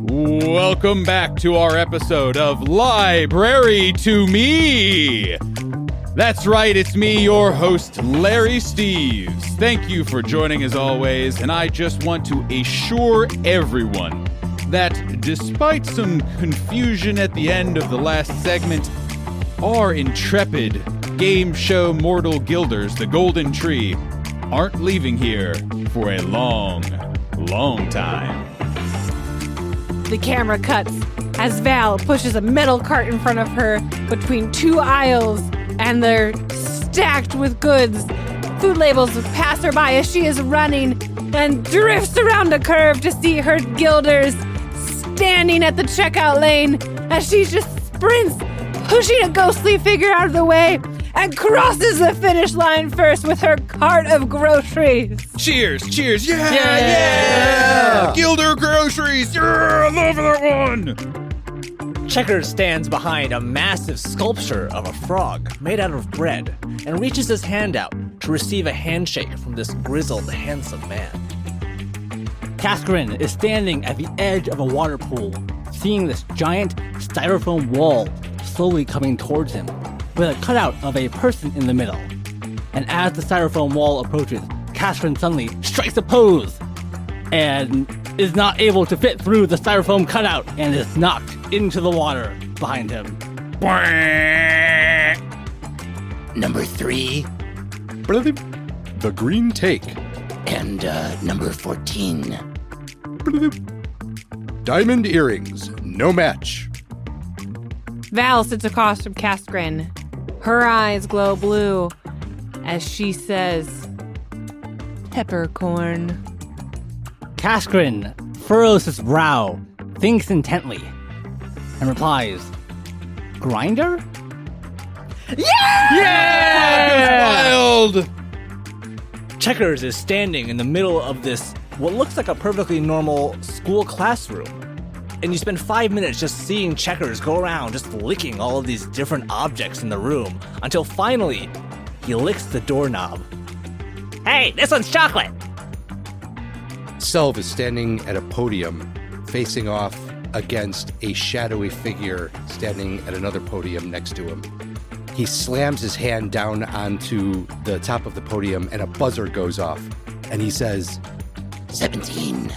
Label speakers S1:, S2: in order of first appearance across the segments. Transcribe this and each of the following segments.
S1: Welcome back to our episode of Library to Me. That's right, it's me, your host, Larry Steves. Thank you for joining as always, and I just want to assure everyone that despite some confusion at the end of the last segment, our intrepid game show mortal guilders, the Golden Tree, aren't leaving here for a long time.
S2: The camera cuts as Val pushes a metal cart in front of her between two aisles, and they're stacked with goods. Food labels pass her by as she is running and drifts around a curve to see her guilders standing at the checkout lane as she just sprints, pushing a ghostly figure out of the way, and crosses the finish line first with her cart of groceries.
S1: Cheers, yeah! Gilder groceries, yeah, I love that one!
S3: Checkers stands behind a massive sculpture of a frog made out of bread and reaches his hand out to receive a handshake from this grizzled, handsome man.
S4: Kaskrin is standing at the edge of a water pool, seeing this giant styrofoam wall slowly coming towards him, with a cutout of a person in the middle. And as the styrofoam wall approaches, Kaskrin suddenly strikes a pose and is not able to fit through the styrofoam cutout and is knocked into the water behind him.
S5: Number 3
S6: The Green Take.
S5: and number 14.
S6: Diamond Earrings. No match.
S2: Val sits across from Kaskrin. Her eyes glow blue as she says, "Peppercorn."
S4: Kaskrin furrows his brow, thinks intently, and replies, "Grinder?"
S1: Wild!
S3: Checkers is standing in the middle of this, what looks like a perfectly normal school classroom. And you spend 5 minutes just seeing Checkers go around just licking all of these different objects in the room until finally he licks the doorknob. Hey, this one's chocolate!
S6: Selv is standing at a podium facing off against a shadowy figure standing at another podium next to him. He slams his hand down onto the top of the podium and a buzzer goes off. And he says,
S5: 17.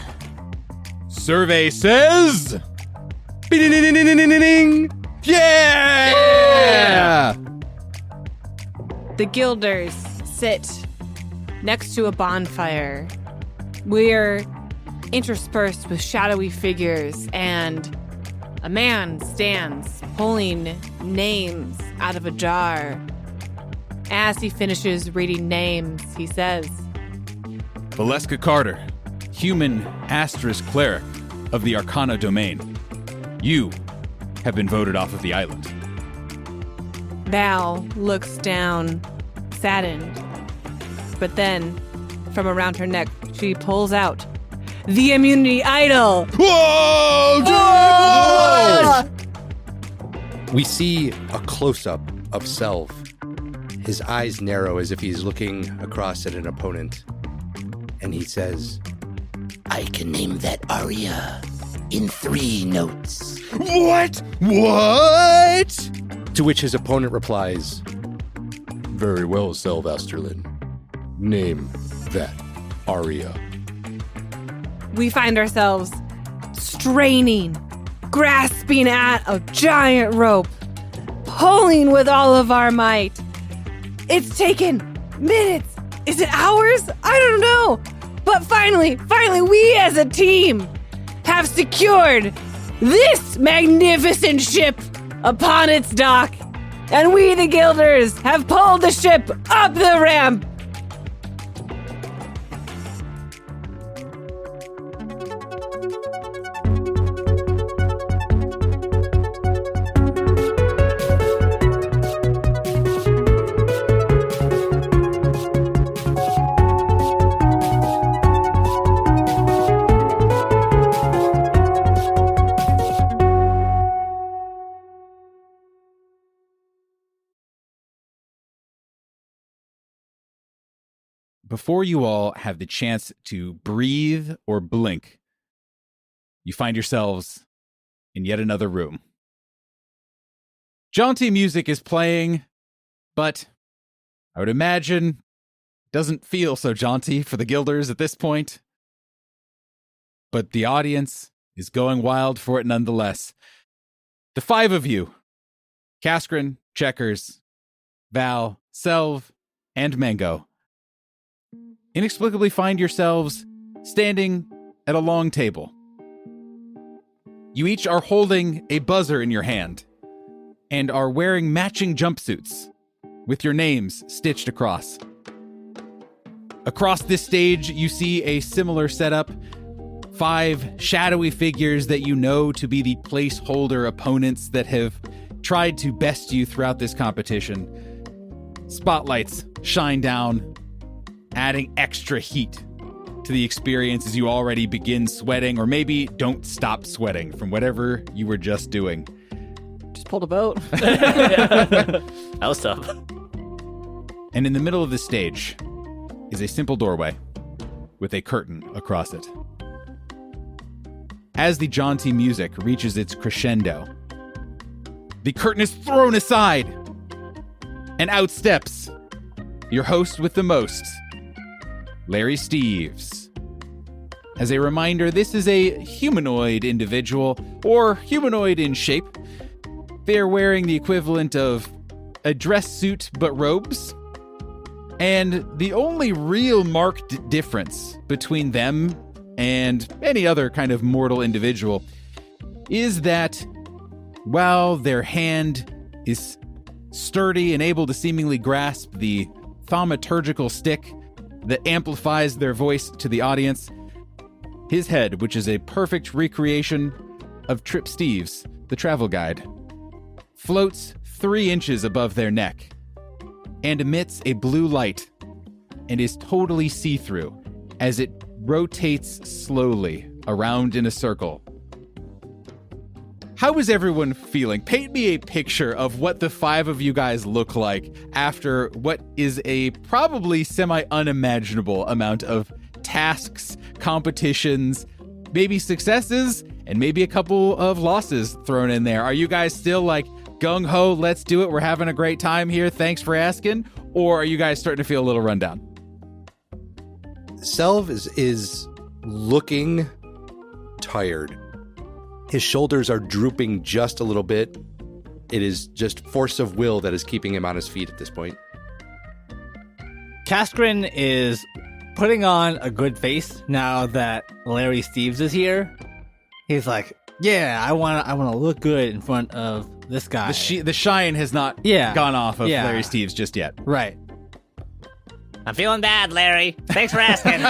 S1: Survey says... Ding-ding-ding-ding-ding-ding-ding. Yeah!
S2: The guilders sit next to a bonfire. We're interspersed with shadowy figures, and a man stands pulling names out of a jar. As he finishes reading names, he says,
S1: Valeska Carter, human asterisk cleric of the Arcana domain. You have been voted off of the island.
S2: Val looks down, saddened. But then, from around her neck, she pulls out the immunity idol.
S1: Whoa!
S6: We see a close-up of Selv. His eyes narrow as if he's looking across at an opponent. And he says,
S5: I can name that aria in 3 notes.
S1: What?
S6: to which his opponent replies, Very well, Selv Asterlin. Name that aria.
S2: We find ourselves straining, grasping at a giant rope, pulling with all of our might. It's taken minutes. Is it hours? I don't know. But finally, we as a team have secured this magnificent ship upon its dock. And we, the Guilders, have pulled the ship up the ramp.
S1: Before you all have the chance to breathe or blink, you find yourselves in yet another room. Jaunty music is playing, but I would imagine it doesn't feel so jaunty for the Guilders at this point. But the audience is going wild for it nonetheless. The 5 of you, Kaskrin, Checkers, Val, Selv, and Mango, inexplicably find yourselves standing at a long table. You each are holding a buzzer in your hand and are wearing matching jumpsuits with your names stitched across. Across this stage, you see a similar setup. 5 shadowy figures that you know to be the placeholder opponents that have tried to best you throughout this competition. Spotlights shine down, adding extra heat to the experience as you already begin sweating, or maybe don't stop sweating from whatever you were just doing.
S2: Just pulled a boat.
S3: That was tough.
S1: And in the middle of the stage is a simple doorway with a curtain across it. As the jaunty music reaches its crescendo, the curtain is thrown aside, and out steps your host with the most, Larry Steves. As a reminder, this is a humanoid individual, or humanoid in shape. They're wearing the equivalent of a dress suit but robes. And the only real marked difference between them and any other kind of mortal individual is that while their hand is sturdy and able to seemingly grasp the thaumaturgical stick that amplifies their voice to the audience, his head, which is a perfect recreation of Trip Steves, the travel guide, floats 3 inches above their neck and emits a blue light and is totally see-through as it rotates slowly around in a circle. How is everyone feeling? Paint me a picture of what the 5 of you guys look like after what is a probably semi-unimaginable amount of tasks, competitions, maybe successes, and maybe a couple of losses thrown in there. Are you guys still like gung-ho, let's do it, we're having a great time here, thanks for asking? Or are you guys starting to feel a little rundown?
S6: Selv is looking tired. His shoulders are drooping just a little bit. It is just force of will that is keeping him on his feet at this point.
S3: Kaskrin is putting on a good face now that Larry Steves is here. He's like, yeah, I want to look good in front of this guy.
S1: The shine has not gone off of Larry Steves just yet.
S3: Right.
S7: I'm feeling bad, Larry. Thanks for asking.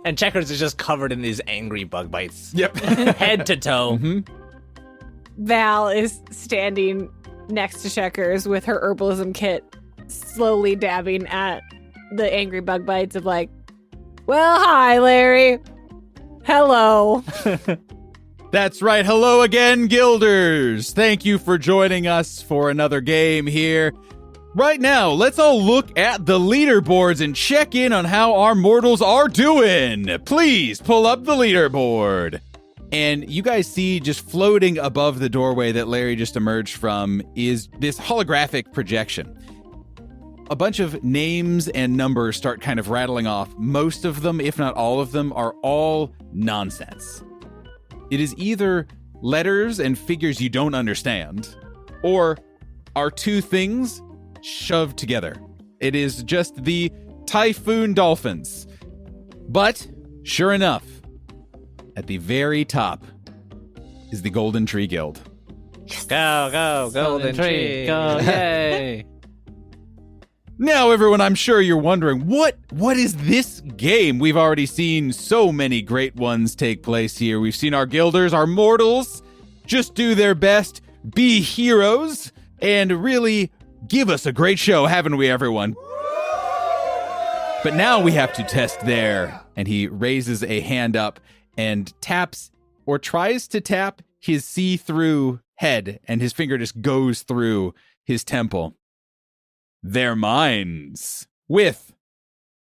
S3: And Checkers is just covered in these angry bug bites.
S1: Yep.
S7: Head to toe.
S1: Mm-hmm.
S2: Val is standing next to Checkers with her herbalism kit, slowly dabbing at the angry bug bites of like, well, hi, Larry. Hello.
S1: That's right. Hello again, Guilders. Thank you for joining us for another game here. Right now, let's all look at the leaderboards and check in on how our mortals are doing. Please pull up the leaderboard. And you guys see just floating above the doorway that Larry just emerged from is this holographic projection. A bunch of names and numbers start kind of rattling off. Most of them, if not all of them, are all nonsense. It is either letters and figures you don't understand, or are 2 things shoved together. It is just the Typhoon Dolphins. But, sure enough, at the very top is the Golden Tree Guild.
S7: Go, Golden Tree.
S3: Go, yay.
S1: Now, everyone, I'm sure you're wondering, what is this game? We've already seen so many great ones take place here. We've seen our Guilders, our mortals, just do their best, be heroes, and really give us a great show, haven't we, everyone? But now we have to test their, and he raises a hand up and taps, or tries to tap, his see-through head, and his finger just goes through his temple. Their minds with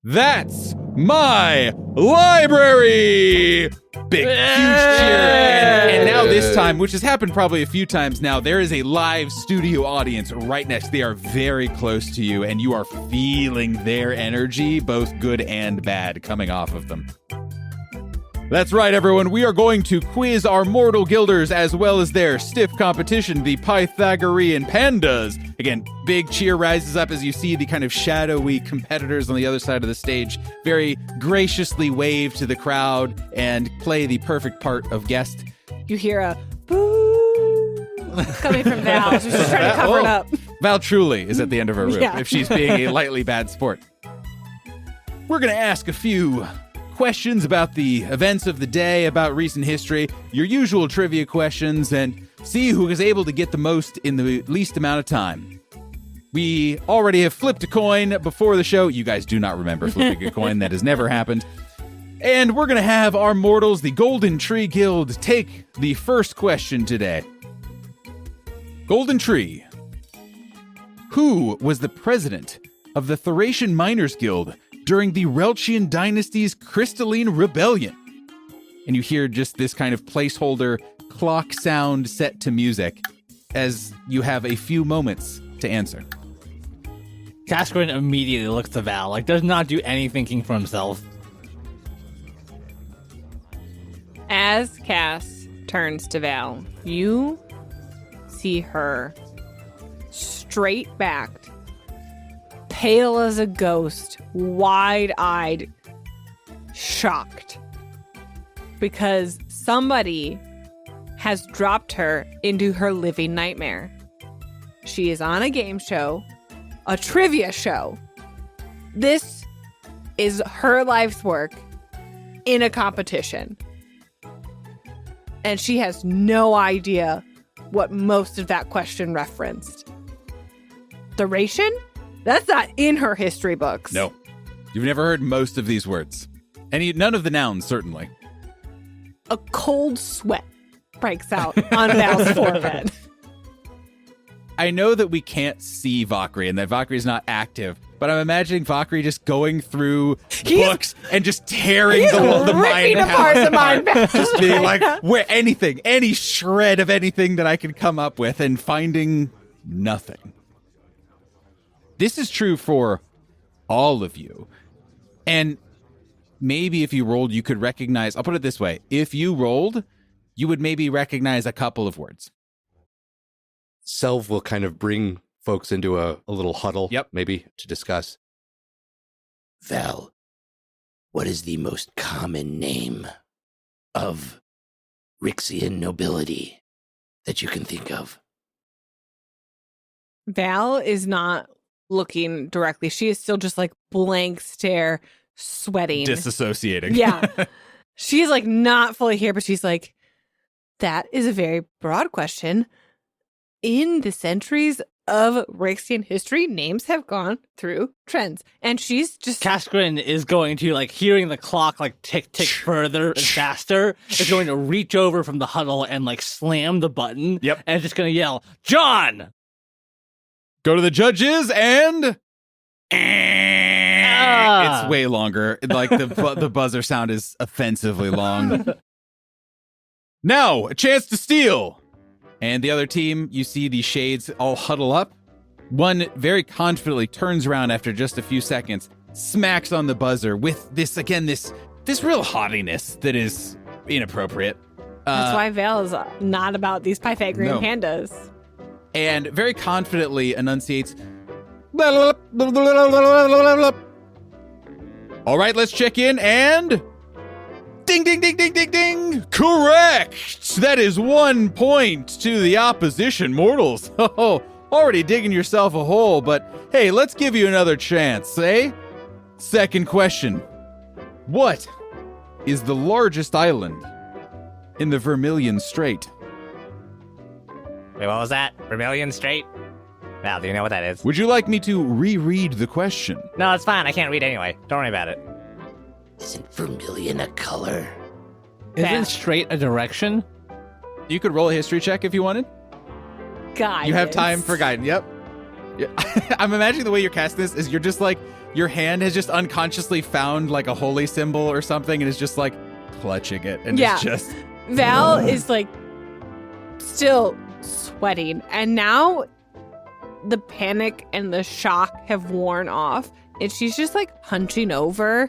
S1: That's My Library! big, huge cheer. And now this time, which has happened probably a few times now, there is a live studio audience right next. They are very close to you, and you are feeling their energy, both good and bad, coming off of them. That's right, everyone. We are going to quiz our mortal guilders as well as their stiff competition, the Pythagorean Pandas. Again, big cheer rises up as you see the kind of shadowy competitors on the other side of the stage very graciously wave to the crowd and play the perfect part of guest.
S2: You hear a boo coming from Val. She's just trying to cover it up.
S1: Val truly is at the end of her rope
S2: Yeah.
S1: if she's being a lightly bad sport. We're going to ask a few questions about the events of the day, about recent history, your usual trivia questions, and see who is able to get the most in the least amount of time. We already have flipped a coin before the show. You guys do not remember flipping a coin. That has never happened. And we're going to have our mortals, the Golden Tree Guild, take the first question today. Golden Tree. Who was the president of the Thracian Miners Guild during the Relchian Dynasty's Crystalline Rebellion? And you hear just this kind of placeholder clock sound set to music as you have a few moments to answer.
S4: Cascarin immediately looks to Val, like does not do any thinking for himself.
S2: As Cass turns to Val, you see her straight-backed, pale as a ghost, wide-eyed, shocked. Because somebody has dropped her into her living nightmare. She is on a game show, a trivia show. This is her life's work in a competition. And she has no idea what most of that question referenced. Thracian? That's not in her history books.
S1: No. You've never heard most of these words. None of the nouns, certainly.
S2: A cold sweat breaks out on Val's forehead.
S1: I know that we can't see Valkyrie and that Valkyrie is not active, but I'm imagining Valkyrie just going through books and just tearing the mind
S2: apart the mind map.
S1: just being like, where anything, any shred of anything that I can come up with and finding nothing. This is true for all of you. And maybe if you rolled, you could recognize, I'll put it this way. If you rolled, you would maybe recognize a couple of words.
S6: Selv will kind of bring folks into a little huddle, maybe, to discuss.
S5: Val, what is the most common name of Rixian nobility that you can think of?
S2: Val is not looking directly. She is still just like blank stare, sweating.
S1: Disassociating.
S2: Yeah. She's like not fully here, but she's like, that is a very broad question. In the centuries of Rixian history, names have gone through trends. And she's just...
S4: Cascarin is going to, like, hearing the clock, like, tick further and faster, is going to reach over from the huddle and, like, slam the button.
S1: Yep.
S4: And just going to yell, John!
S1: Go to the judges and... It's way longer. Like, the buzzer sound is offensively long. Now, a chance to steal. And the other team, you see the shades all huddle up. One very confidently turns around after just a few seconds, smacks on the buzzer with this real haughtiness that is inappropriate.
S2: That's why Val is not about these Pythagorean pandas.
S1: And very confidently enunciates, all right, let's check in, and ding, ding, ding, ding, ding, ding. Correct. That is 1 point to the opposition mortals. Oh, already digging yourself a hole, but hey, let's give you another chance, eh? Second question. What is the largest island in the Vermilion Strait?
S7: Wait, what was that? Vermilion Strait? Val, do you know what that is?
S1: Would you like me to reread the question?
S7: No, it's fine. I can't read anyway. Don't worry about it.
S5: Isn't vermilion a color?
S4: Isn't straight a direction?
S1: You could roll a history check if you wanted.
S2: Guidance.
S1: You have time for guidance. Yep. Yeah. I'm imagining the way you're casting this is you're just like, your hand has just unconsciously found like a holy symbol or something and is just like clutching it and
S2: Yeah.
S1: it's just
S2: Val is like still sweating, and now the panic and the shock have worn off, and she's just like hunching over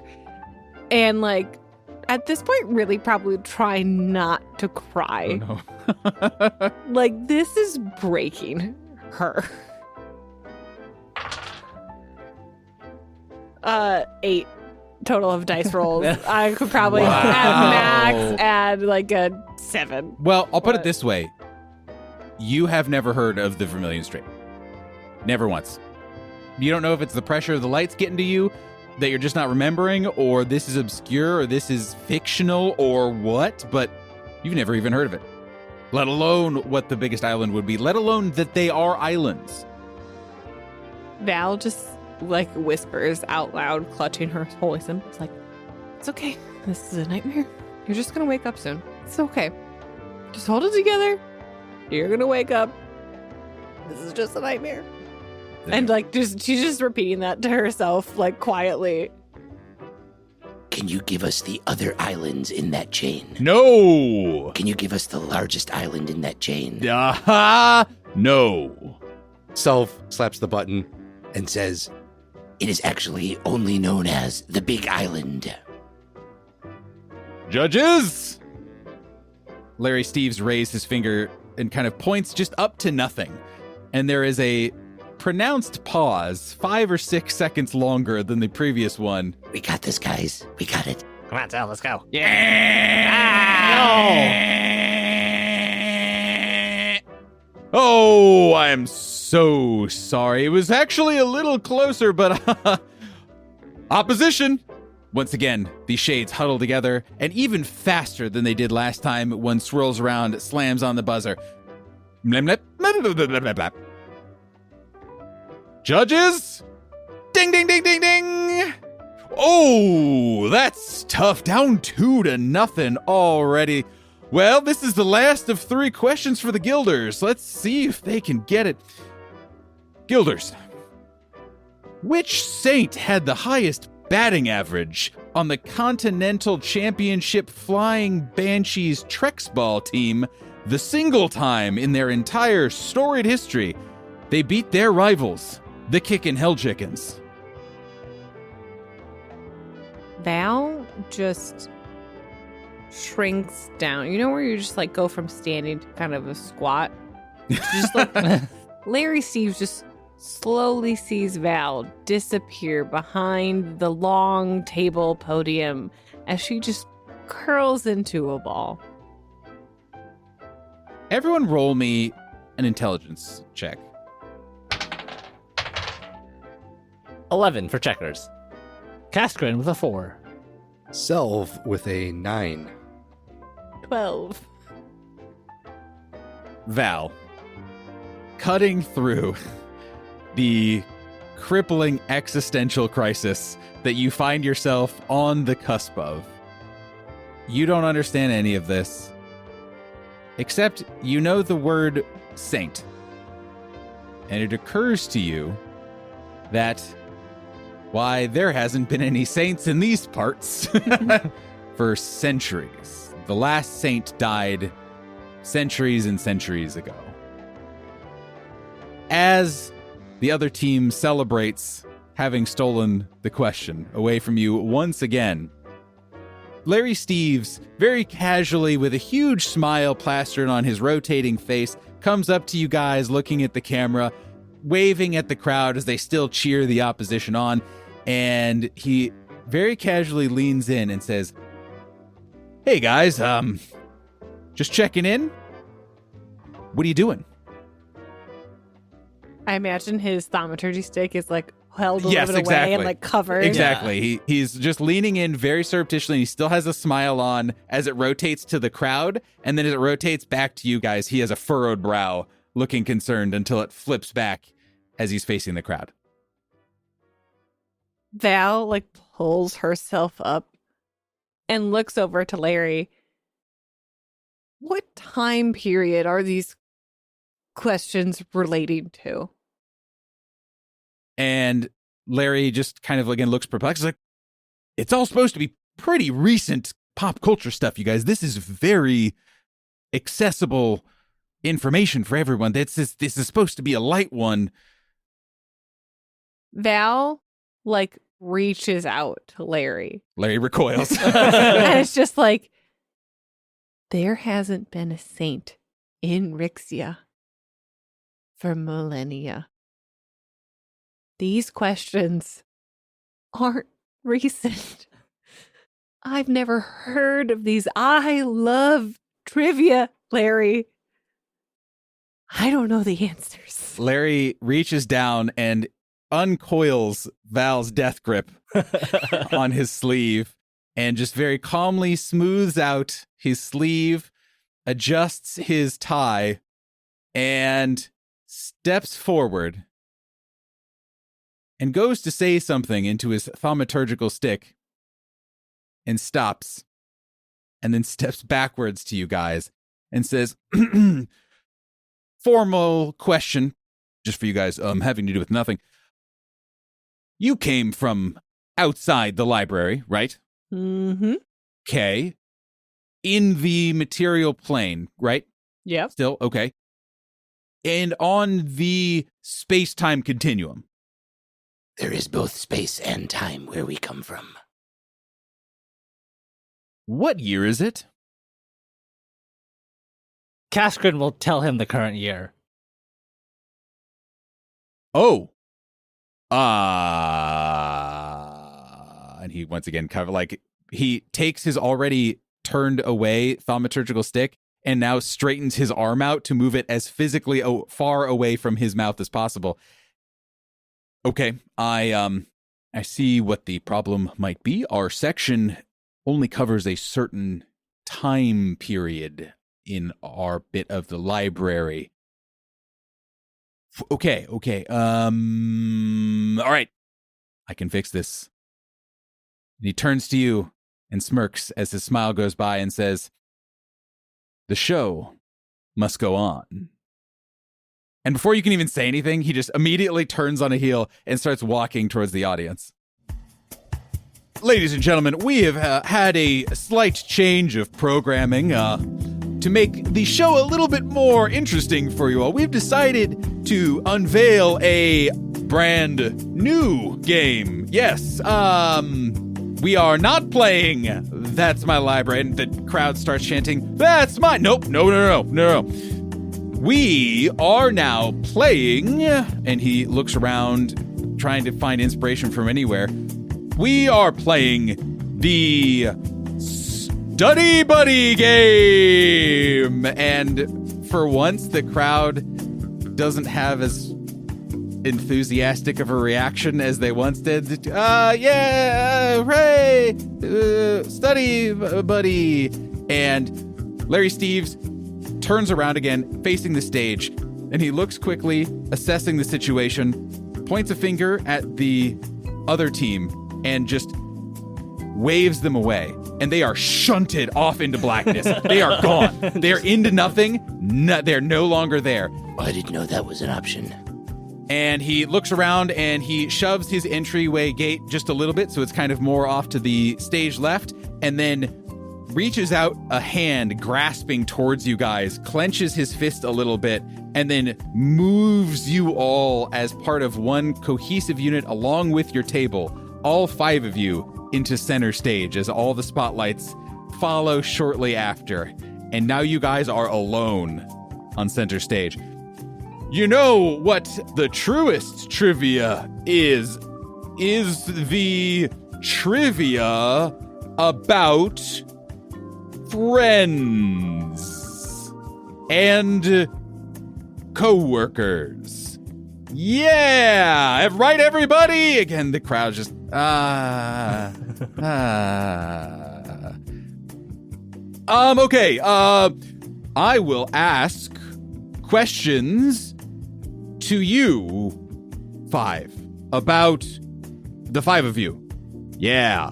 S2: and like at this point really probably trying not to cry.
S1: oh no.
S2: Like this is breaking her. 8 total of dice rolls. I could probably
S1: Wow.
S2: at max add like a 7.
S1: Well, I'll put it
S2: What?
S1: this way. You have never heard of the Vermilion Strait. Never once. You don't know if it's the pressure of the lights getting to you that you're just not remembering, or this is obscure, or this is fictional, or what, but you've never even heard of it. Let alone what the biggest island would be, let alone that they are islands.
S2: Val just like whispers out loud, clutching her holy symbol. It's like, it's okay. This is a nightmare. You're just gonna wake up soon. It's okay. Just hold it together. You're gonna wake up. This is just a nightmare. And like she's just repeating that to herself, like quietly.
S5: Can you give us the other islands in that chain?
S1: No!
S5: Can you give us the largest island in that chain?
S1: Aha! No.
S6: Selv slaps the button and says,
S5: It is actually only known as the Big Island.
S1: Judges! Larry Steves raised his finger and kind of points just up to nothing. And there is a pronounced pause, 5 or 6 seconds longer than the previous one.
S5: We got this, guys. We got it.
S7: Come on, Sal, let's go.
S1: Oh, I am so sorry. It was actually a little closer, but opposition. Once again, the shades huddle together, and even faster than they did last time, one swirls around, slams on the buzzer. Blip, blip, blip, blip, blip, blip, blip. Judges? Ding, ding, ding, ding, ding! Oh, that's tough. Down 2-0 already. Well, this is the last of 3 questions for the Guilders. Let's see if they can get it. Guilders, which saint had the highest batting average on the Continental Championship Flying Banshees Trex Ball team the single time in their entire storied history they beat their rivals, the Kickin' Hell Chickens?
S2: Val just shrinks down. You know where you just like go from standing to kind of a squat? Just like Larry Steves just slowly sees Val disappear behind the long table podium as she just curls into a ball.
S1: Everyone roll me an intelligence check.
S3: 11 for checkers.
S4: Kaskrin with a 4.
S6: Selv with a 9.
S2: 12.
S1: Val, cutting through the crippling existential crisis that you find yourself on the cusp of. You don't understand any of this, except you know the word saint. And it occurs to you that, why, there hasn't been any saints in these parts for centuries. The last saint died centuries and centuries ago. As the other team celebrates having stolen the question away from you once again, Larry Steves, very casually with a huge smile plastered on his rotating face, comes up to you guys looking at the camera, waving at the crowd as they still cheer the opposition on, and he very casually leans in and says, "Hey guys, just checking in. What are you doing?"
S2: I imagine his thaumaturgy stick is like held a
S1: Yes,
S2: little bit
S1: exactly.
S2: away and like covered.
S1: Exactly. He's just leaning in very surreptitiously, and he still has a smile on as it rotates to the crowd, and then as it rotates back to you guys, he has a furrowed brow, looking concerned until it flips back as he's facing the crowd.
S2: Val like pulls herself up and looks over to Larry. What time period are these questions relating to?
S1: And Larry just kind of again looks perplexed. He's like, it's all supposed to be pretty recent pop culture stuff, you guys. This is very accessible information for everyone. This is supposed to be a light one.
S2: Val, like, reaches out to Larry.
S1: Larry recoils.
S2: And it's just like, there hasn't been a saint in Rixia for millennia. These questions aren't recent. I've never heard of these. I love trivia, Larry. I don't know the answers.
S1: Larry reaches down and uncoils Val's death grip on his sleeve and just very calmly smooths out his sleeve, adjusts his tie, and steps forward and goes to say something into his thaumaturgical stick and stops and then steps backwards to you guys and says, formal question, just for you guys, having to do with nothing. You came from outside the library, right?
S2: Mm-hmm.
S1: Okay. In the material plane, right?
S2: Yep.
S1: Still, okay. And on the space-time continuum.
S5: There is both space and time where we come from.
S1: What year is it?
S4: Kaskrin will tell him the current year.
S1: Oh. And he once again he takes his already turned away thaumaturgical stick and now straightens his arm out to move it as physically far away from his mouth as possible. Okay, I see what the problem might be. Our section only covers a certain time period in our bit of the library. Okay. All right. I can fix this. And he turns to you and smirks as his smile goes by and says, the show must go on. And before you can even say anything, he just immediately turns on a heel and starts walking towards the audience. Ladies and gentlemen, we have had a slight change of programming to make the show a little bit more interesting for you all. We've decided to unveil a brand new game. Yes, we are not playing That's My Library. And the crowd starts chanting, That's my... Nope, no. We are now playing, and he looks around trying to find inspiration from anywhere. We are playing the Study Buddy game. And for once, the crowd doesn't have as enthusiastic of a reaction as they once did. Yeah, hooray, Study Buddy. And Larry Steves turns around again, facing the stage, and he looks quickly, assessing the situation, points a finger at the other team, and just waves them away. And they are shunted off into blackness. They are gone. They're into nothing. They're no longer there.
S5: I didn't know that was an option.
S1: And he looks around and he shoves his entryway gate just a little bit, so it's kind of more off to the stage left, and then reaches out a hand grasping towards you guys, clenches his fist a little bit, and then moves you all as part of one cohesive unit along with your table, all 5 of you, into center stage as all the spotlights follow shortly after. And now you guys are alone on center stage. You know what the truest trivia is the trivia about friends and co-workers. Yeah, right, everybody? Again, the crowd just okay. I will ask questions to you 5 about the 5 of you. Yeah,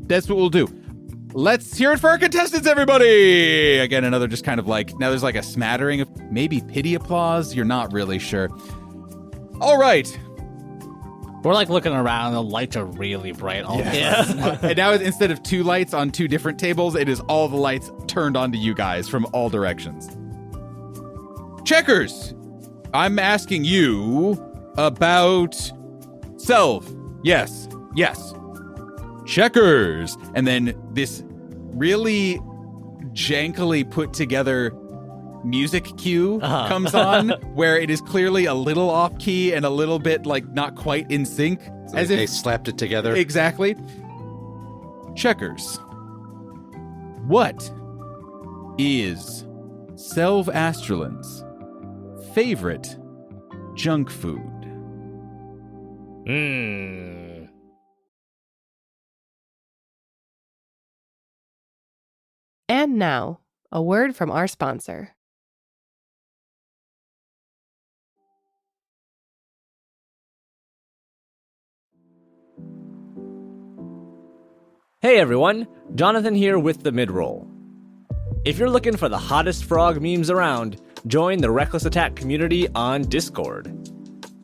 S1: that's what we'll do. Let's hear it for our contestants, everybody! Again, another just kind of like, now there's like a smattering of maybe pity applause. You're not really sure. All right.
S4: We're like looking around, the lights are really bright all the time.
S1: And now instead of 2 lights on 2 different tables, it is all the lights turned onto you guys from all directions. Checkers, I'm asking you about Selv. Yes. Checkers. And then this really jankily put together music cue comes on where it is clearly a little off key and a little bit like not quite in sync.
S6: So they slapped it together.
S1: Exactly. Checkers. What is Selv Astralan's favorite junk food?
S8: And now, a word from our sponsor.
S3: Hey everyone, Jonathan here with the midroll. If you're looking for the hottest frog memes around, join the Reckless Attack community on Discord.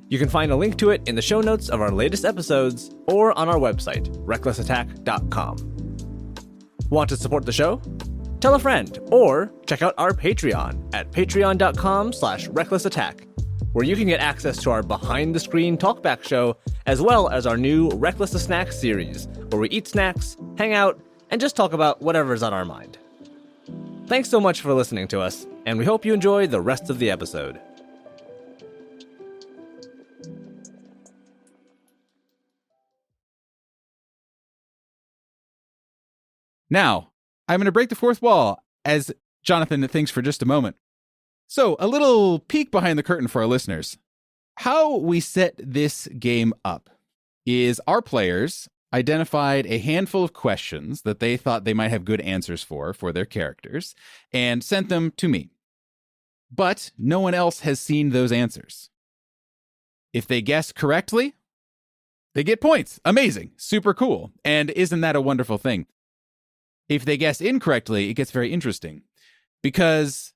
S3: You can find a link to it in the show notes of our latest episodes or on our website, recklessattack.com. Want to support the show? Tell a friend or check out our Patreon at patreon.com/recklessattack, where you can get access to our behind-the-screen talkback show, as well as our new Reckless a Snack series, where we eat snacks, hang out, and just talk about whatever's on our mind. Thanks so much for listening to us, and we hope you enjoy the rest of the episode.
S1: Now, I'm going to break the fourth wall as Jonathan thinks for just a moment. So, a little peek behind the curtain for our listeners. How we set this game up is our players identified a handful of questions that they thought they might have good answers for their characters and sent them to me. But no one else has seen those answers. If they guess correctly, they get points. Amazing. Super cool. And isn't that a wonderful thing? If they guess incorrectly, it gets very interesting because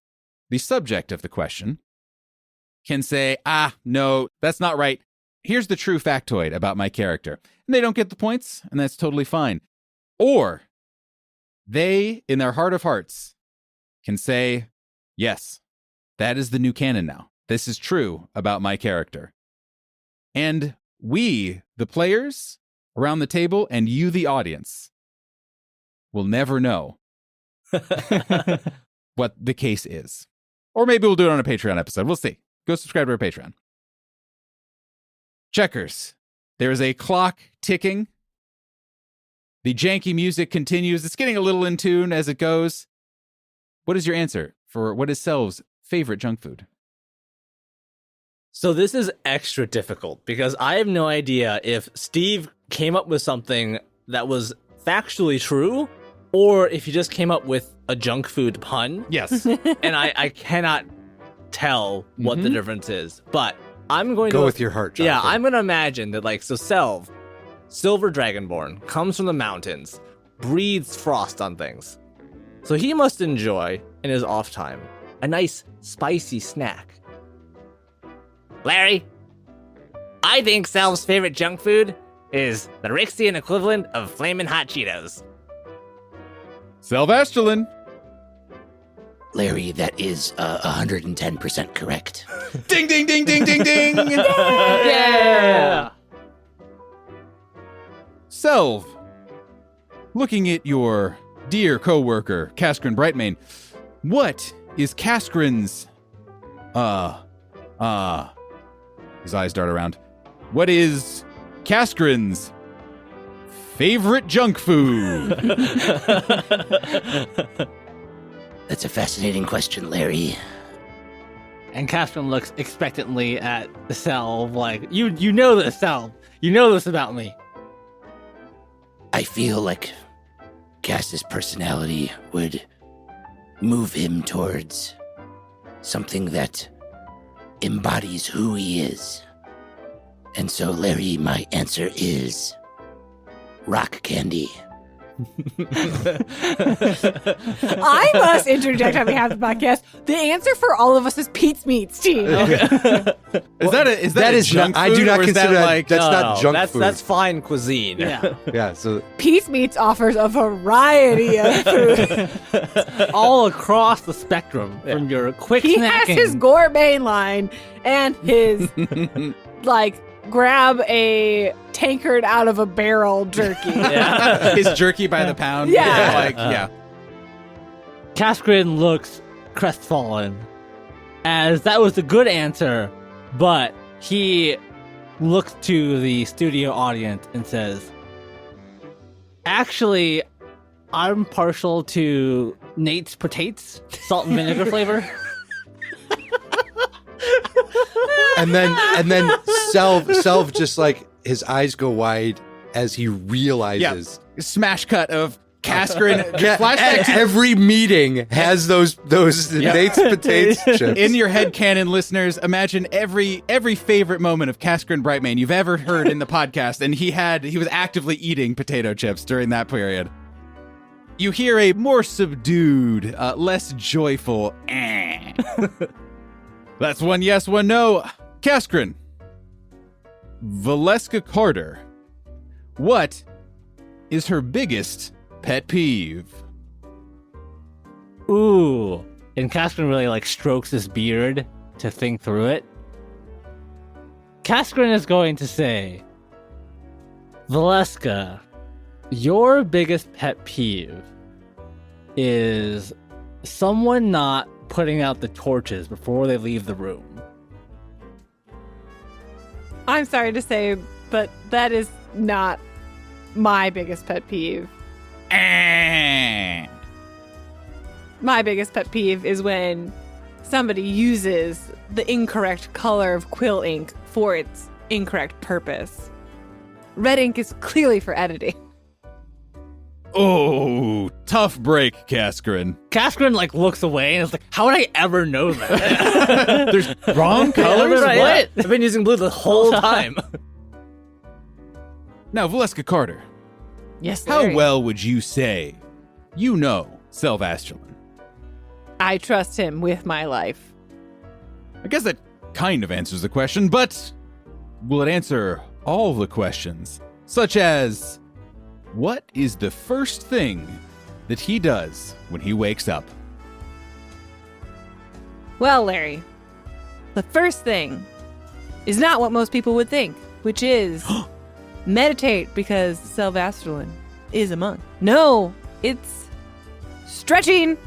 S1: the subject of the question can say, no, that's not right. Here's the true factoid about my character. And they don't get the points, and that's totally fine. Or they, in their heart of hearts, can say, yes, that is the new canon now. This is true about my character. And we, the players around the table, and you, the audience, will never know what the case is. Or maybe we'll do it on a Patreon episode. We'll see. Go subscribe to our Patreon. Checkers. There is a clock ticking. The janky music continues. It's getting a little in tune as it goes. What is your answer for what is Selv's favorite junk food?
S3: So this is extra difficult because I have no idea if Steve came up with something that was factually true or if he just came up with a junk food pun.
S1: Yes.
S3: And I cannot tell what the difference is. But I'm going to
S6: go with your heart, Jonathan.
S3: Yeah, I'm going to imagine that, like, so Selv, Silver Dragonborn, comes from the mountains, breathes frost on things. So he must enjoy, in his off time, a nice spicy snack.
S7: Larry, I think Selv's favorite junk food is the Rixian equivalent of Flamin' Hot Cheetos.
S1: Selv Astralan.
S5: Larry, that is 110% correct.
S1: Ding, ding, ding, ding, ding, ding.
S3: Yeah!
S1: Selv, looking at your dear co-worker, Kaskrin Brightmane, what is Kaskrin's, his eyes dart around. What is Kaskrin's favorite junk food?
S5: That's a fascinating question, Larry.
S4: And Kaskrin looks expectantly at Selv, like, you know this, Selv. You know this about me.
S5: I feel like Cass's personality would move him towards something that embodies who he is. And so, Larry, my answer is rock candy.
S2: I must interject on behalf of the podcast. The answer for all of us is Pete's Meats, team.
S1: Is that a junk
S6: not, I
S1: food,
S6: do not
S1: or is
S6: consider
S1: that
S6: that,
S1: like
S6: that's not junk food.
S3: That's fine cuisine.
S4: Yeah.
S6: Yeah, so
S2: Pete's Meats offers a variety of food.
S4: All across the spectrum from your quick
S2: He
S4: snacking.
S2: has his gourmet line and his, like, grab a tankard out of a barrel jerky.
S1: his jerky by the pound?
S2: Yeah.
S1: Like, yeah.
S4: Kaskrin looks crestfallen, as that was a good answer, but he looks to the studio audience and says, actually, I'm partial to Nate's Potates, salt and vinegar flavor.
S6: and then Selv just like his eyes go wide as he realizes
S1: Smash cut of Kaskrin. Flashback to
S6: every meeting has those Nate's Potato chips.
S1: in your head canon, listeners. Imagine every favorite moment of Kaskrin Brightmane you've ever heard in the podcast, and he was actively eating potato chips during that period. You hear a more subdued, less joyful eh. That's one yes, one no. Kaskrin. Valeska Carter. What is her biggest pet peeve?
S4: Ooh. And Kaskrin really like strokes his beard to think through it. Kaskrin is going to say, Valeska, your biggest pet peeve is someone not putting out the torches before they leave the room.
S2: I'm sorry to say, but that is not my biggest pet peeve.
S1: Eh.
S2: My biggest pet peeve is when somebody uses the incorrect color of quill ink for its incorrect purpose. Red ink is clearly for editing.
S1: Oh, tough break, Kaskrin.
S4: Kaskrin like looks away and is like, how would I ever know that?
S1: There's wrong colors?
S3: Right,
S1: What?
S3: yeah. I've been using blue the whole time.
S1: Now, Valeska Carter,
S2: Yes,
S1: how
S2: Larry.
S1: well would you say you know Selvastulin?
S2: I trust him with my life.
S1: I guess that kind of answers the question, but will it answer all the questions? Such as, what is the first thing that he does when he wakes up?
S2: Well, Larry, the first thing is not what most people would think, which is meditate because Selvastulin is a monk. No, it's stretching.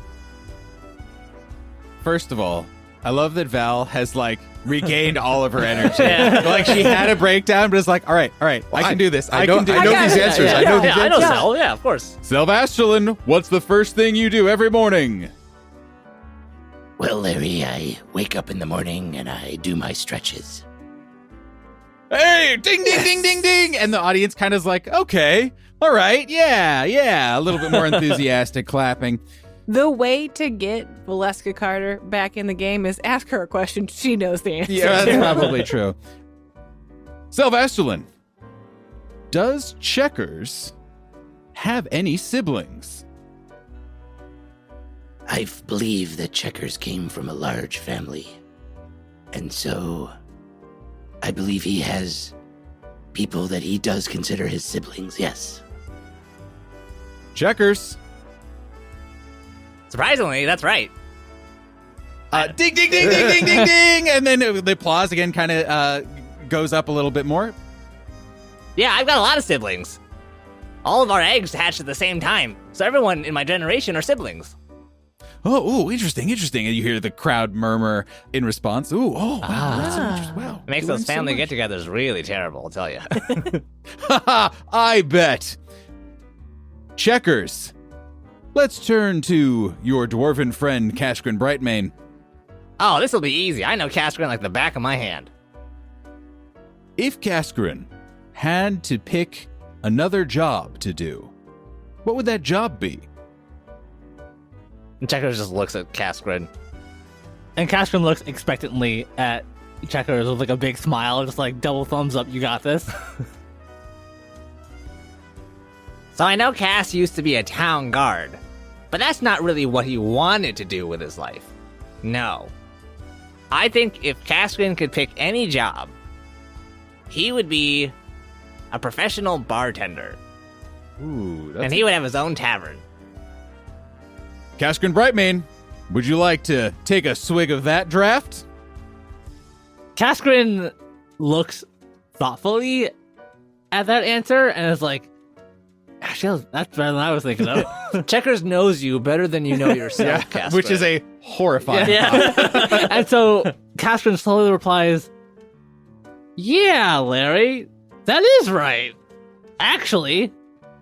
S1: First of all, I love that Val has like regained all of her energy. Like she had a breakdown, but it's like, all right, I can do this. I can do
S6: I know
S1: this.
S6: these answers. I know these
S3: I know
S6: answers.
S3: Sal. Yeah, of course.
S1: Selvastulin, what's the first thing you do every morning?
S5: Well, Larry, I wake up in the morning and I do my stretches.
S1: Hey, ding, ding, ding, ding, ding. And the audience kind of is like, okay, all right, yeah. A little bit more enthusiastic clapping.
S2: The way to get Valeska Carter back in the game is ask her a question she knows the answer
S1: Yeah,
S2: to.
S1: that's probably true. Selvastulin, does Checkers have any siblings?
S5: I believe that Checkers came from a large family. And so I believe he has people that he does consider his siblings, yes.
S1: Checkers.
S7: Surprisingly, that's right.
S1: Ding, ding, ding, ding, ding, ding, ding. And then the applause again kind of goes up a little bit more.
S7: Yeah, I've got a lot of siblings. All of our eggs hatched at the same time, so everyone in my generation are siblings.
S1: Oh, interesting. And you hear the crowd murmur in response. Wow, that's interesting. Wow.
S7: It makes
S1: you
S7: those
S1: learn so
S7: family
S1: much.
S7: get-togethers really terrible, I'll tell you.
S1: I bet. Checkers. Let's turn to your dwarven friend, Kaskrin Brightmane.
S7: Oh, this will be easy. I know Kaskrin like the back of my hand.
S1: If Kaskrin had to pick another job to do, what would that job be?
S7: And Checkers just looks at Kaskrin.
S4: And Kaskrin looks expectantly at Checkers with like a big smile, just like double thumbs up, you got this.
S7: So I know Cass used to be a town guard, but that's not really what he wanted to do with his life. No. I think if Cascarin could pick any job, he would be a professional bartender.
S1: Ooh,
S7: And he would have his own tavern.
S1: Cascarin Brightmane, would you like to take a swig of that draft?
S4: Cascarin looks thoughtfully at that answer and is like, actually, that's better than I was thinking of.
S3: Checkers knows you better than you know yourself, Casper.
S1: Which is a horrifying thought.
S4: Yeah. And so Cascarin slowly replies, yeah, Larry, that is right. Actually,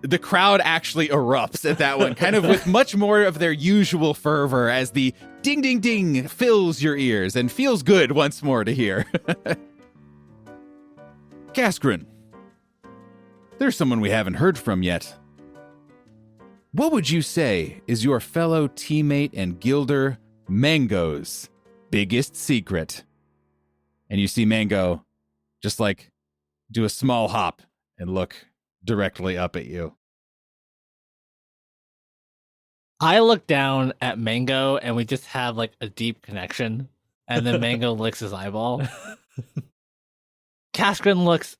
S1: The crowd actually erupts at that one, kind of with much more of their usual fervor as the ding ding ding fills your ears and feels good once more to hear. Cascarin, there's someone we haven't heard from yet. What would you say is your fellow teammate and guilder Mango's biggest secret? And you see Mango just like do a small hop and look directly up at you.
S4: I look down at Mango and we just have like a deep connection. And then Mango licks his eyeball. Cascarin looks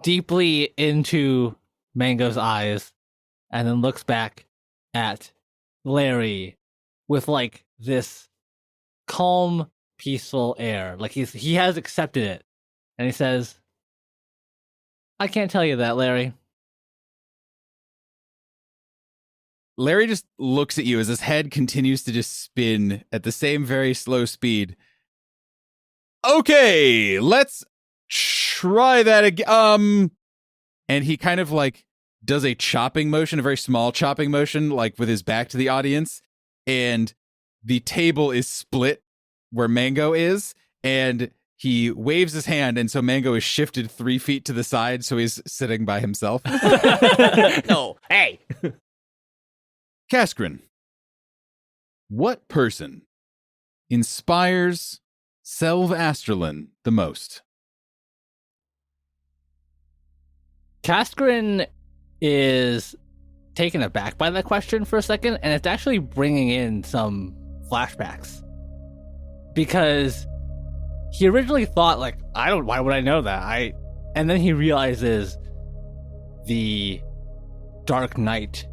S4: deeply into Mango's eyes and then looks back at Larry with like this calm, peaceful air. Like he has accepted it. And he says, I can't tell you that, Larry.
S1: Larry just looks at you as his head continues to just spin at the same very slow speed. Okay, let's try that again. And he kind of like does a chopping motion, a very small chopping motion, like with his back to the audience. And the table is split where Mango is. And he waves his hand. And so Mango is shifted 3 feet to the side. So he's sitting by himself.
S7: No, hey.
S1: Cascarin, what person inspires Selv Asterlin the most?
S4: Cascarin is taken aback by that question for a second, and it's actually bringing in some flashbacks. Because he originally thought, like, why would I know that? And then he realizes the dark night,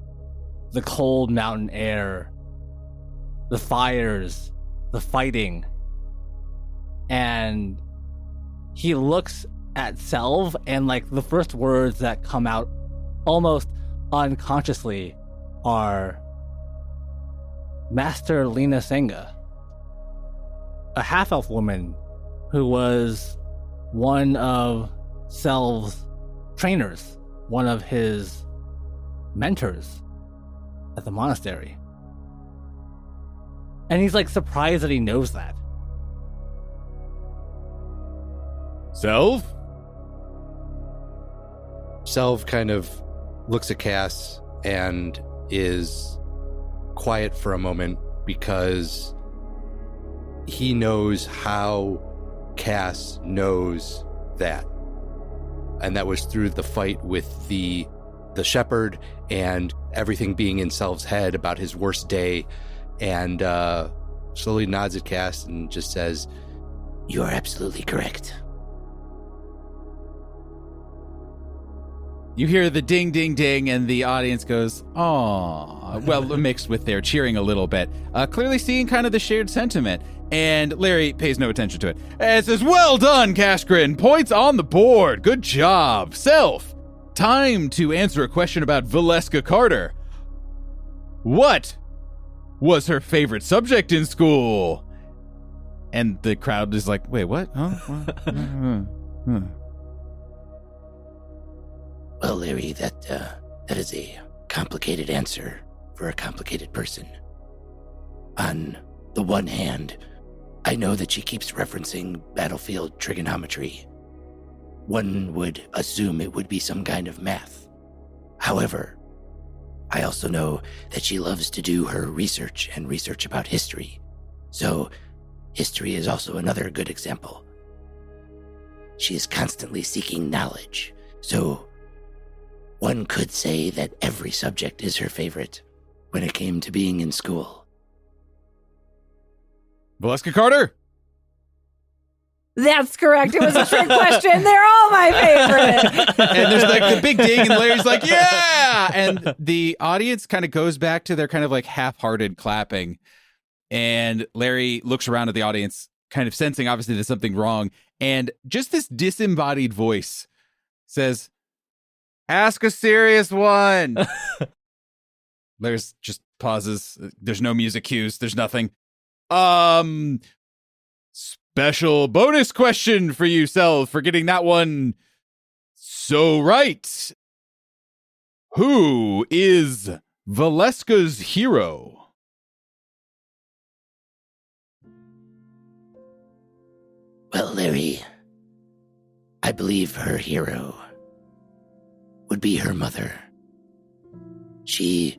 S4: the cold mountain air, the fires, the fighting. And he looks at Selv, and like the first words that come out almost unconsciously are Master Lena Senga, a half-elf woman who was one of Selv's trainers, one of his mentors at the monastery. And he's like surprised that he knows that.
S1: Selv?
S6: Selv kind of looks at Cass and is quiet for a moment because he knows how Cass knows that. And that was through the fight with the shepherd and everything being in Selv's head about his worst day. And slowly nods at Cass and just says,
S5: You are absolutely correct.
S1: You hear the ding, ding, ding, and the audience goes, "Aw." Well, mixed with their cheering a little bit. Clearly seeing kind of the shared sentiment. And Larry pays no attention to it. And says, "Well done, Cascarin. Points on the board. Good job. Self, time to answer a question about Valeska Carter. What was her favorite subject in school?" And the crowd is like, "Wait, what? Huh?
S5: Well, Larry, that is a complicated answer for a complicated person. On the one hand, I know that she keeps referencing battlefield trigonometry. One would assume it would be some kind of math. However, I also know that she loves to do her research and research about history. So, history is also another good example. She is constantly seeking knowledge. So, one could say that every subject is her favorite when it came to being in school.
S1: Valeska Carter.
S2: That's correct. It was a trick question. They're all my favorite.
S1: And there's like the big ding, and Larry's like, yeah! And the audience kind of goes back to their kind of like half-hearted clapping. And Larry looks around at the audience, kind of sensing obviously there's something wrong. And just this disembodied voice says, ask a serious one. Larry's just pauses. There's no music cues. There's nothing. Special bonus question for you, Sel, for getting that one so right. Who is Valeska's hero?
S5: Well, Larry, I believe her hero would be her mother. She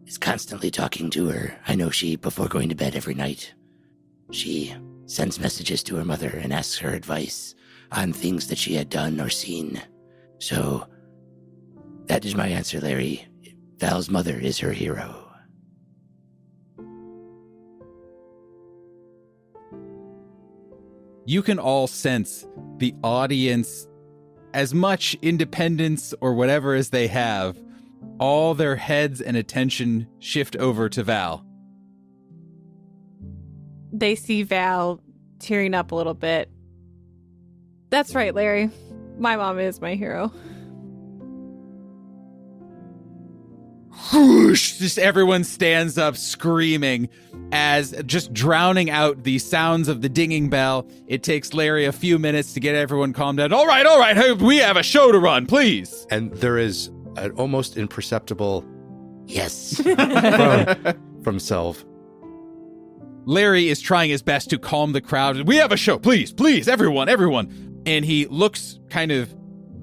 S5: is constantly talking to her. I know before going to bed every night, she sends messages to her mother and asks her advice on things that she had done or seen. So, that is my answer, Larry. Val's mother is her hero.
S1: You can all sense the audience, as much independence or whatever as they have, all their heads and attention shift over to Val.
S2: They see Val tearing up a little bit. That's right, Larry. My mom is my hero.
S1: Whoosh! Just everyone stands up screaming as just drowning out the sounds of the dinging bell. It takes Larry a few minutes to get everyone calmed down. All right. Hey, we have a show to run, please.
S6: And there is an almost imperceptible
S5: Yes.
S6: from Selv.
S1: Larry is trying his best to calm the crowd. We have a show, please, everyone. And he looks kind of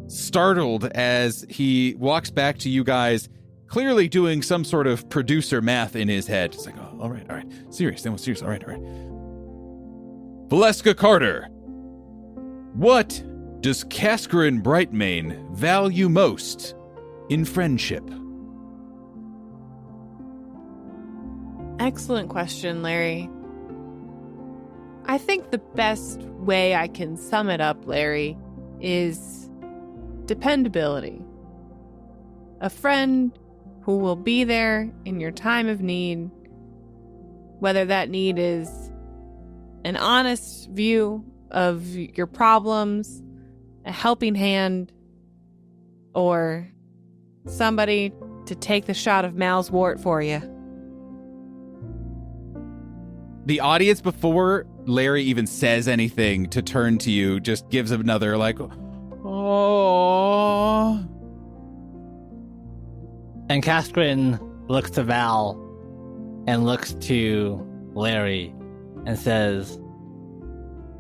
S1: startled as he walks back to you guys, clearly doing some sort of producer math in his head. It's like, oh, all right. Serious. All right. Valeska Carter, what does Cascarin Brightmane value most in friendship?
S8: Excellent question, Larry. I think the best way I can sum it up, Larry, is dependability. A friend who will be there in your time of need, whether that need is an honest view of your problems, a helping hand, or somebody to take the shot of Malswort for you.
S1: The audience, before Larry even says anything to turn to you, just gives him another like, oh.
S4: And Cascarin looks to Val and looks to Larry and says,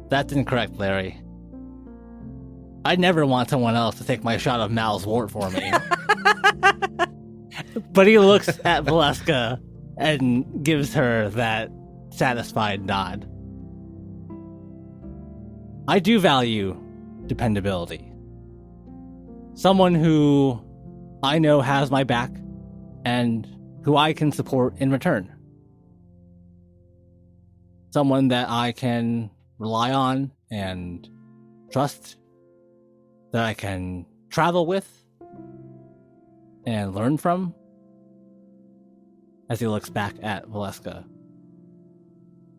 S4: that's incorrect, Larry. I never want someone else to take my shot of Malswort for me. But he looks at Valeska and gives her that satisfied nod. I do value dependability. Someone who I know has my back and who I can support in return. Someone that I can rely on and trust, that I can travel with and learn from. As he looks back at Valeska.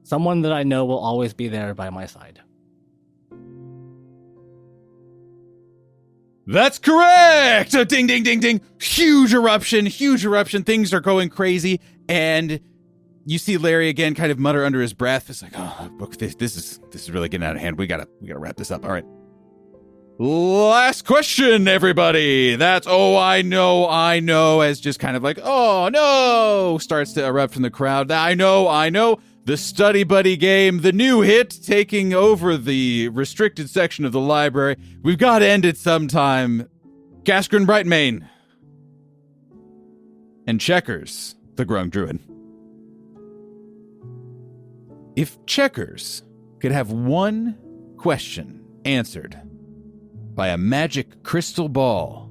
S4: Someone that I know will always be there by my side.
S1: That's correct! Ding, ding, ding, ding. Huge eruption. Things are going crazy. And you see Larry again kind of mutter under his breath. It's like, oh, this is really getting out of hand. We gotta wrap this up. All right. Last question, everybody. That's, I know, as just kind of like, oh, no, starts to erupt from the crowd. I know. The Study Buddy game, the new hit, taking over the restricted section of the library. We've got to end it sometime. Cascarin Brightmane. And Checkers, the Grung Druid. If Checkers could have one question answered by a magic crystal ball,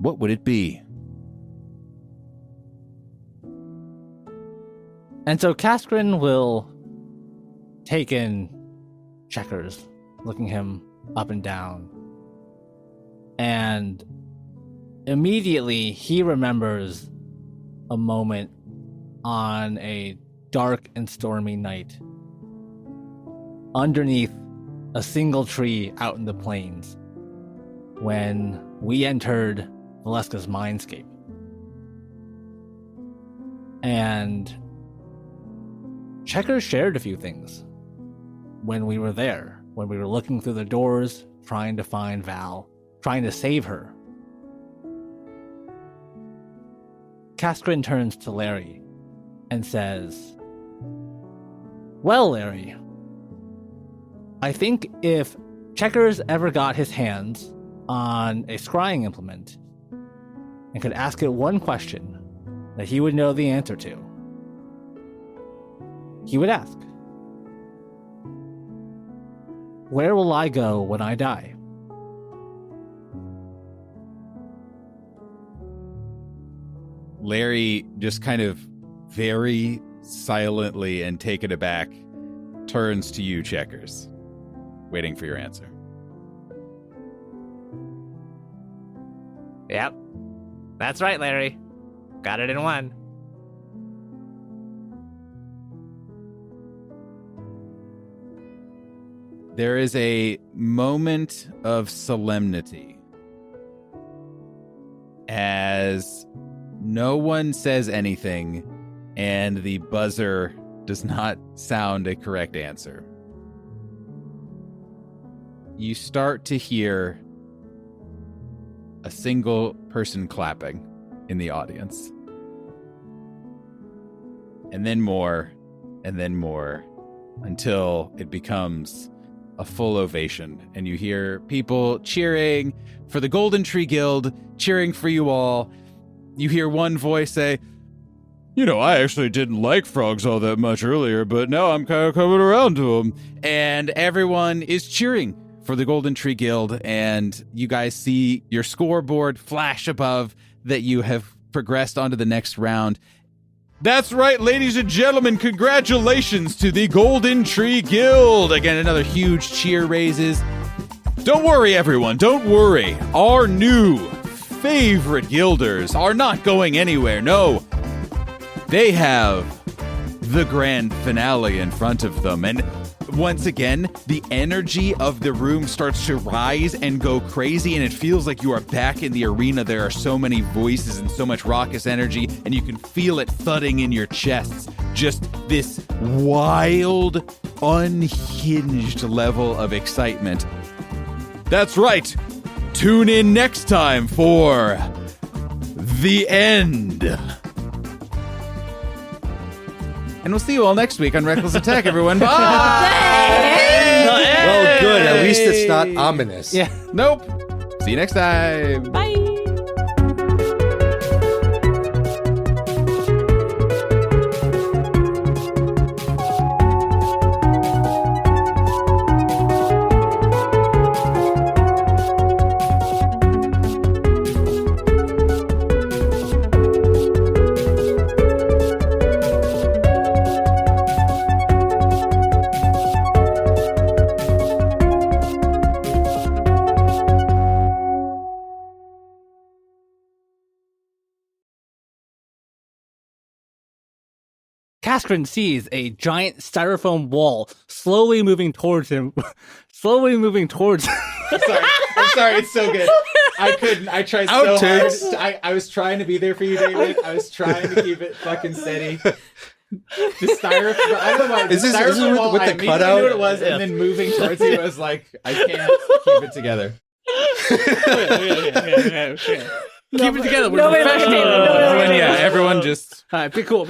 S1: what would it be?
S4: And so Kaskrin will take in Checkers, looking him up and down. And immediately he remembers a moment on a dark and stormy night underneath a single tree out in the plains when we entered Valeska's mindscape. And Checkers shared a few things when we were there, when we were looking through the doors, trying to find Val, trying to save her. Kaskrin turns to Larry and says, "Well, Larry, I think if Checkers ever got his hands on a scrying implement and could ask it one question that he would know the answer to, he would ask, 'Where will I go when I die?'"
S1: Larry just kind of very silently and taken aback turns to you, Checkers, waiting for your answer.
S7: Yep. That's right, Larry. Got it in one.
S1: There is a moment of solemnity as no one says anything and the buzzer does not sound a correct answer. You start to hear a single person clapping in the audience. And then more, until it becomes a full ovation. And you hear people cheering for the Golden Tree Guild, cheering for you all. You hear one voice say, "You know, I actually didn't like frogs all that much earlier, but now I'm kind of coming around to them." And everyone is cheering for the Golden Tree Guild, and you guys see your scoreboard flash above that you have progressed onto the next round. That's right, ladies and gentlemen, congratulations to the Golden Tree Guild. Again, another huge cheer raises. Don't worry, everyone, don't worry. Our new favorite guilders are not going anywhere. No, they have the grand finale in front of them. And once again, the energy of the room starts to rise and go crazy, and it feels like you are back in the arena. There are so many voices and so much raucous energy, and you can feel it thudding in your chests. Just this wild, unhinged level of excitement. That's right. Tune in next time for The End. And we'll see you all next week on Reckless Attack, everyone. Bye!
S6: Well, good. At least it's not ominous.
S4: Yeah.
S1: Nope. See you next time.
S2: Bye.
S4: Kaskrin sees a giant styrofoam wall slowly moving towards him.
S1: I'm sorry. It's so good. I couldn't. I tried so hard. I was trying to be there for you, David. I was trying to keep it fucking steady. The styrofoam. I don't know why.
S6: Is this
S1: styrofoam wall,
S6: with
S1: I
S6: the
S1: immediately
S6: cutout?
S1: knew what it was, and then moving towards you, I was like, I can't keep it together.
S4: Keep it together. We're
S2: Nobody
S4: professional.
S2: likes it. Nobody likes it.
S1: Yeah, everyone just.
S4: All right, be cool.